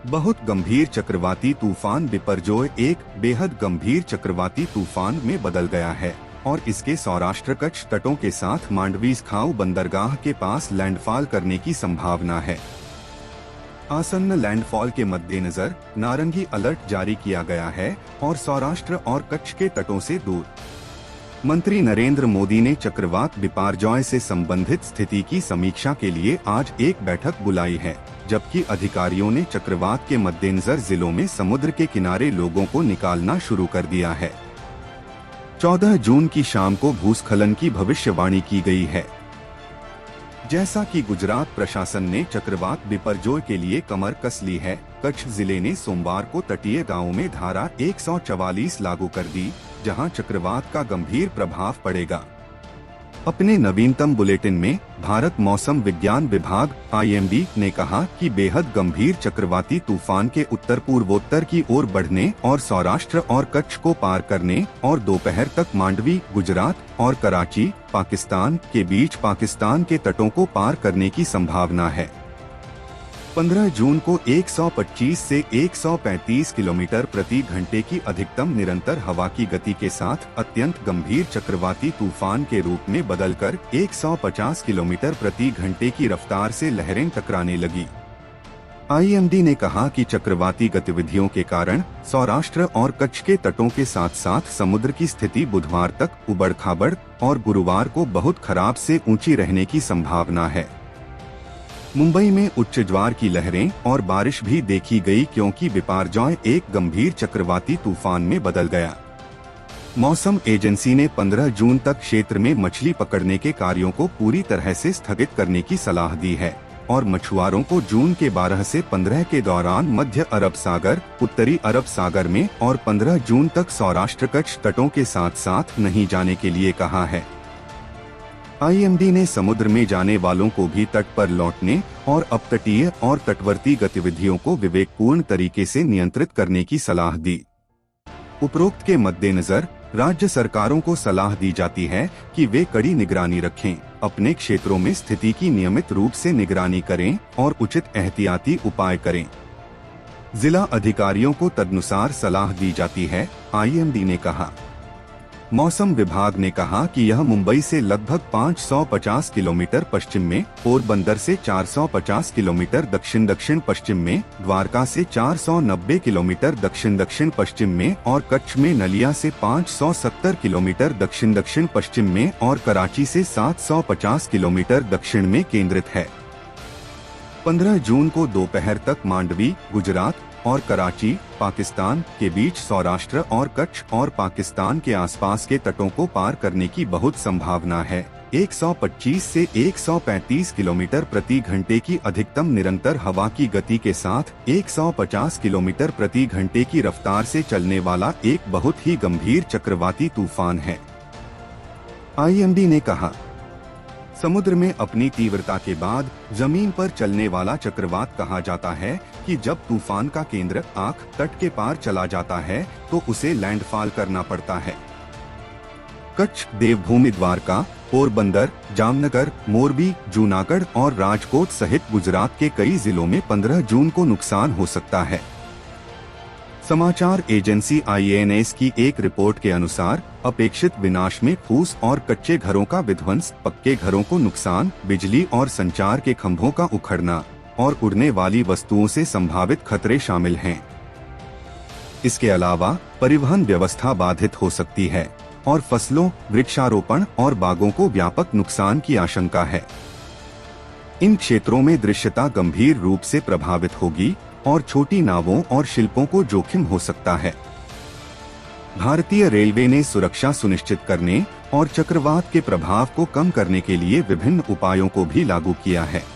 बहुत गंभीर चक्रवाती तूफान बिपरजॉय एक बेहद गंभीर चक्रवाती तूफान में बदल गया है और इसके सौराष्ट्र कच्छ तटों के साथ मांडवी खाऊ बंदरगाह के पास लैंडफॉल करने की संभावना है। आसन्न लैंडफॉल के मद्देनजर नारंगी अलर्ट जारी किया गया है और सौराष्ट्र और कच्छ के तटों से दूर। मंत्री नरेंद्र मोदी ने चक्रवात बिपरजॉय से संबंधित स्थिति की समीक्षा के लिए आज एक बैठक बुलाई है, जबकि अधिकारियों ने चक्रवात के मद्देनजर जिलों में समुद्र के किनारे लोगों को निकालना शुरू कर दिया है। 14 जून की शाम को भूस्खलन की भविष्यवाणी की गई है। जैसा कि गुजरात प्रशासन ने चक्रवात बिपरजॉय के लिए कमर कस ली है, कच्छ जिले ने सोमवार को तटीय गांवों में धारा 144 लागू कर दी, जहां चक्रवात का गंभीर प्रभाव पड़ेगा। अपने नवीनतम बुलेटिन में भारत मौसम विज्ञान विभाग (IMD) ने कहा कि बेहद गंभीर चक्रवाती तूफान के उत्तर पूर्वोत्तर की ओर बढ़ने और सौराष्ट्र और कच्छ को पार करने और दोपहर तक मांडवी, गुजरात और कराची, पाकिस्तान के बीच पाकिस्तान के तटों को पार करने की संभावना है। 15 जून को 125 से 135 किलोमीटर प्रति घंटे की अधिकतम निरंतर हवा की गति के साथ अत्यंत गंभीर चक्रवाती तूफान के रूप में बदलकर 150 किलोमीटर प्रति घंटे की रफ्तार से लहरें टकराने लगी। IMD ने कहा कि चक्रवाती गतिविधियों के कारण सौराष्ट्र और कच्छ के तटों के साथ साथ समुद्र की स्थिति बुधवार तक उबड़-खाबड़ और गुरुवार को बहुत खराब से ऊंची रहने की संभावना है। मुंबई में उच्च ज्वार की लहरें और बारिश भी देखी गई, क्योंकि बिपरजॉय एक गंभीर चक्रवाती तूफान में बदल गया। मौसम एजेंसी ने 15 जून तक क्षेत्र में मछली पकड़ने के कार्यों को पूरी तरह से स्थगित करने की सलाह दी है और मछुआरों को जून के 12 से 15 के दौरान मध्य अरब सागर, उत्तरी अरब सागर में और 15 जून तक सौराष्ट्र कच्छ तटों के साथ साथ नहीं जाने के लिए कहा है। IMD ने समुद्र में जाने वालों को भी तट पर लौटने और अपतटीय और तटवर्ती गतिविधियों को विवेकपूर्ण तरीके से नियंत्रित करने की सलाह दी। उपरोक्त के मद्देनजर राज्य सरकारों को सलाह दी जाती है कि वे कड़ी निगरानी रखें, अपने क्षेत्रों में स्थिति की नियमित रूप से निगरानी करें और उचित एहतियाती उपाय करें। जिला अधिकारियों को तदनुसार सलाह दी जाती है, IMD ने कहा। मौसम विभाग ने कहा कि यह मुंबई से लगभग 550 किलोमीटर पश्चिम में, पोरबंदर से 450 किलोमीटर दक्षिण पश्चिम में, द्वारका से 490 किलोमीटर दक्षिण पश्चिम में और कच्छ में नलिया से 570 किलोमीटर दक्षिण पश्चिम में और कराची से 750 किलोमीटर दक्षिण में केंद्रित है। 15 जून को दोपहर तक मांडवी, गुजरात और कराची, पाकिस्तान के बीच सौराष्ट्र और कच्छ और पाकिस्तान के आसपास के तटों को पार करने की बहुत संभावना है। 125 से 135 किलोमीटर प्रति घंटे की अधिकतम निरंतर हवा की गति के साथ 150 किलोमीटर प्रति घंटे की रफ्तार से चलने वाला एक बहुत ही गंभीर चक्रवाती तूफान है। IMD ने कहा, समुद्र में अपनी तीव्रता के बाद जमीन पर चलने वाला चक्रवात कहा जाता है कि जब तूफान का केंद्र आंख तट के पार चला जाता है तो उसे लैंडफॉल करना पड़ता है। कच्छ, देवभूमि, द्वारका, पोरबंदर, जामनगर, मोरबी, जूनागढ़ और राजकोट सहित गुजरात के कई जिलों में 15 जून को नुकसान हो सकता है। समाचार एजेंसी IANS की एक रिपोर्ट के अनुसार अपेक्षित विनाश में फूस और कच्चे घरों का विध्वंस, पक्के घरों को नुकसान, बिजली और संचार के खंभों का उखड़ना और उड़ने वाली वस्तुओं से संभावित खतरे शामिल हैं। इसके अलावा परिवहन व्यवस्था बाधित हो सकती है और फसलों, वृक्षारोपण और बागों को व्यापक नुकसान की आशंका है। इन क्षेत्रों में दृश्यता गंभीर रूप से प्रभावित होगी और छोटी नावों और शिल्पों को जोखिम हो सकता है। भारतीय रेलवे ने सुरक्षा सुनिश्चित करने और चक्रवात के प्रभाव को कम करने के लिए विभिन्न उपायों को भी लागू किया है।